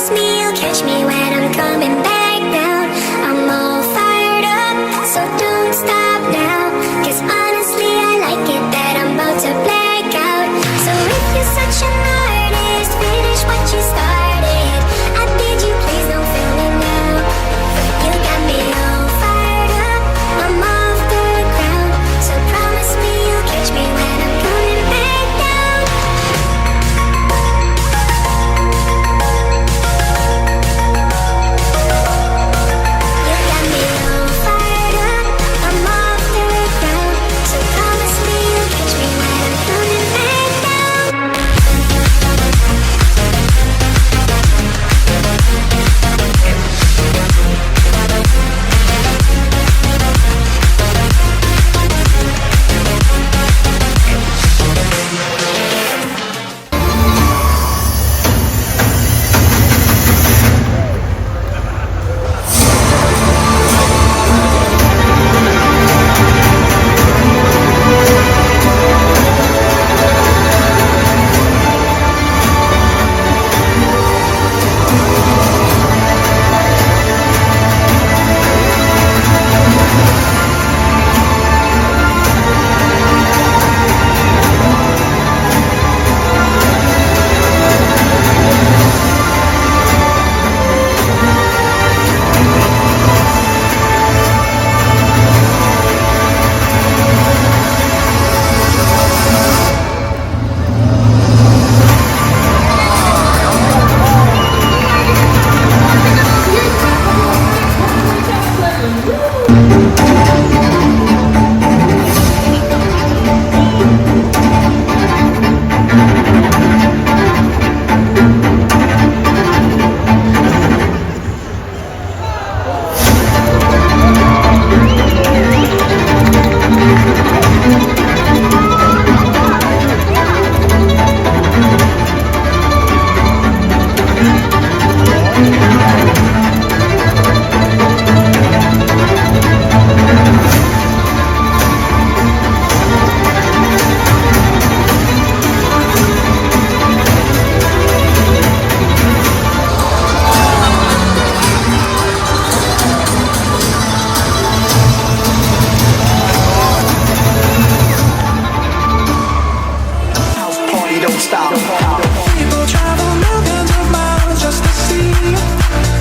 promise me you'll catch me when I'm coming back down. I'm all fired up, so don't stop now. 'Cause honestly I like it that I'm about to black out. So if you're such an artist, finish what you started. I bid you please don't fail me now. You got me all fired up, I'm off the ground. So promise me you'll catch me when I'm coming back down. You got me all fired up, I'm off the ground. So promise me you'll catch me when I'm coming back down. Don't stop. People travel millions of miles just to see,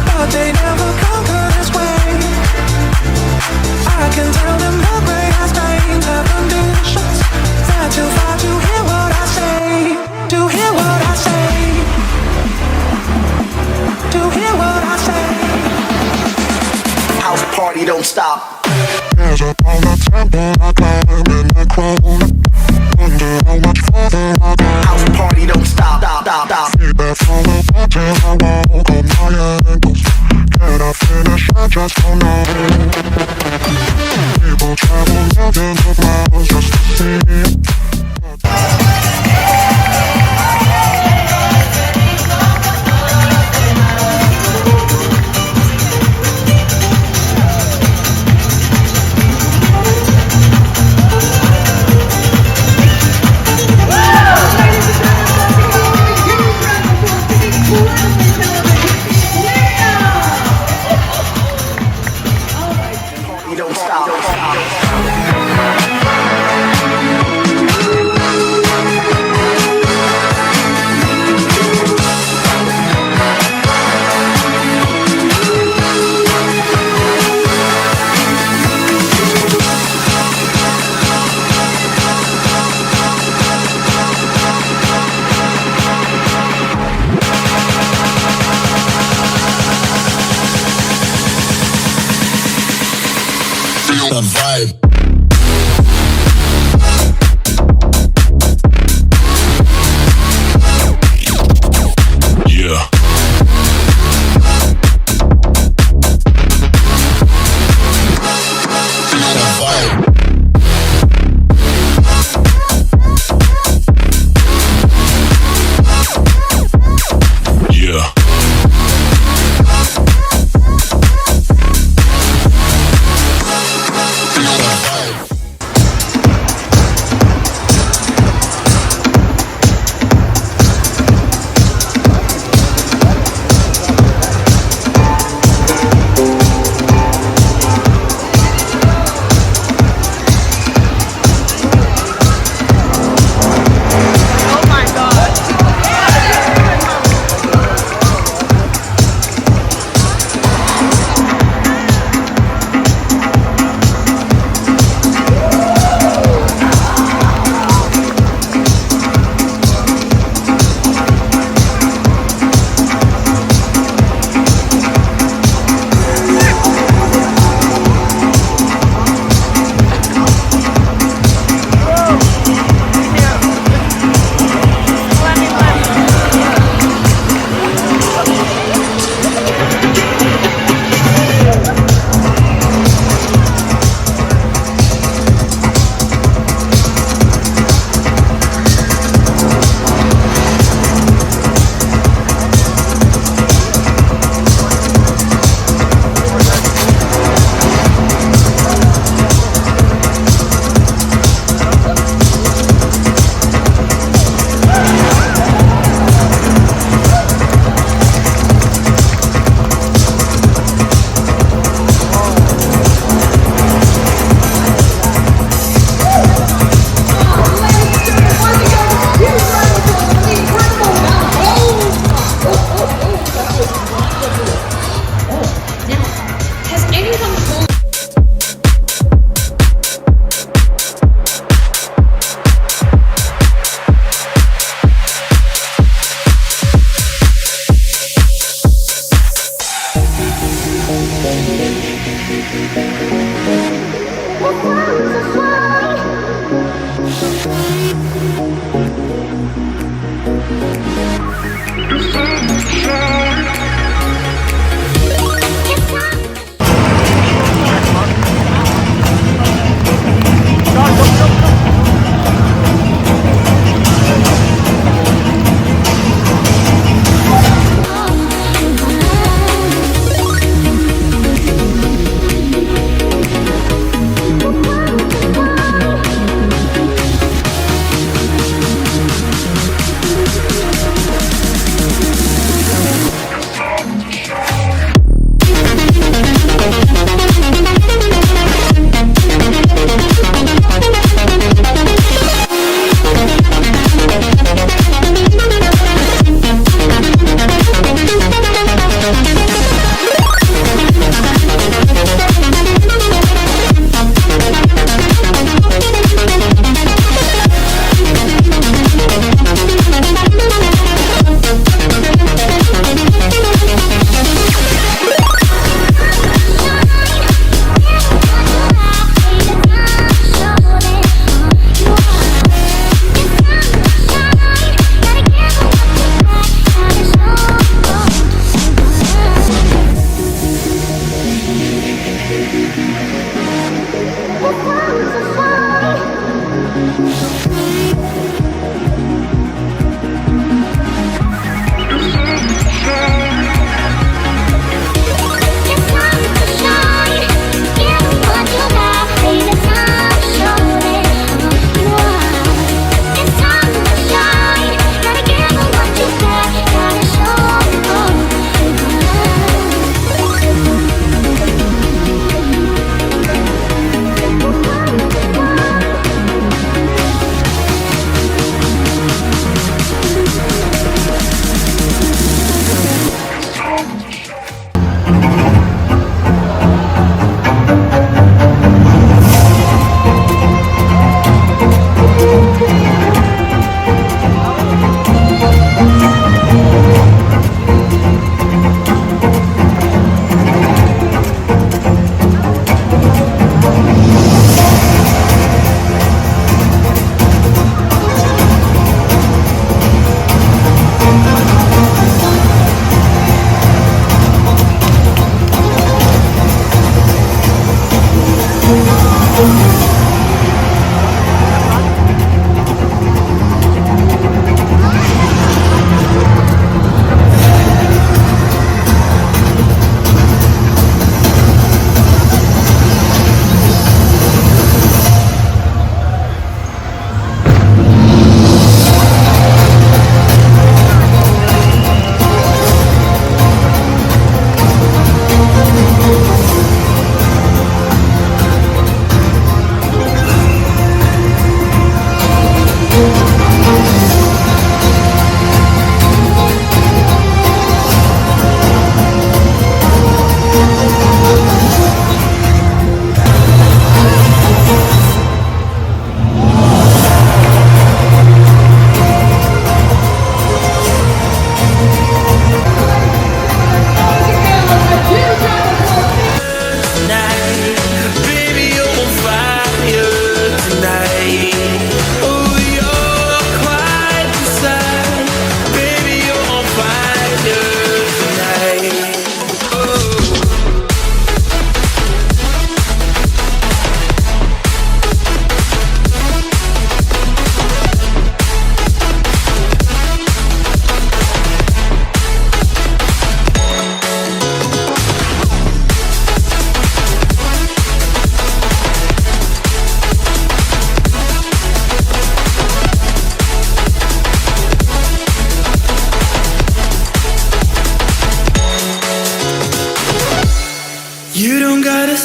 but they never conquer this way. I can tell them the gray has changed their conditions. They're too far to hear what I say, to hear what I say, to hear what I say. House party don't stop. There's a on the temple, I climb in the crown. Wonder how much further I go. House party don't stop. Stop. Keep it from the bottom, I walk on my ankles. Can I finish? I just don't know. People travel millions of miles just to see. You don't stop. The vibe. Yeah. The vibe. Yeah.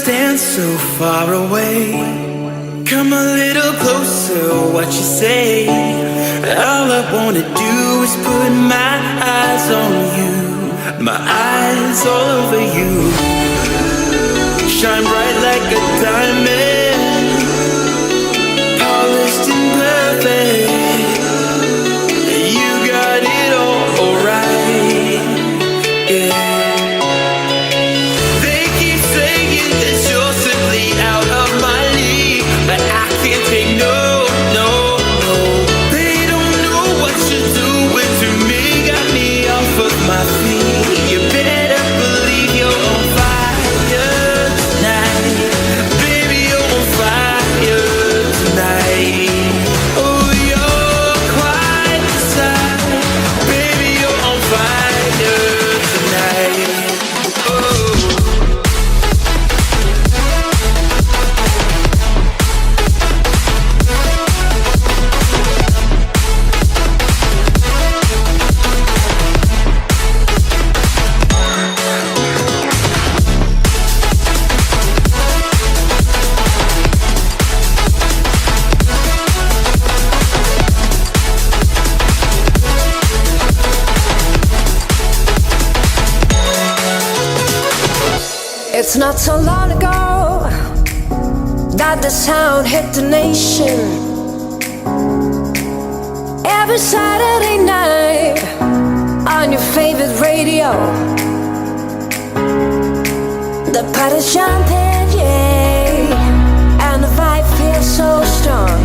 stand so far away. Come a little closer, what you say? All I wanna do is put my eyes on you, my eyes all over you. Shine bright like a diamond, polished and perfect. You got it all right, yeah. They keep saying that you're simply out of my league, but I can't take no, no, no. They don't know what you're doing to me, got me off of my feet. You better believe you're on fire tonight, baby, you're on fire tonight. Oh, you're quite the sight, baby, you're on fire tonight. Oh. It's not so long ago that the sound hit the nation. Every Saturday night on your favorite radio, the party's jumping, yeah, and the vibe feels so strong.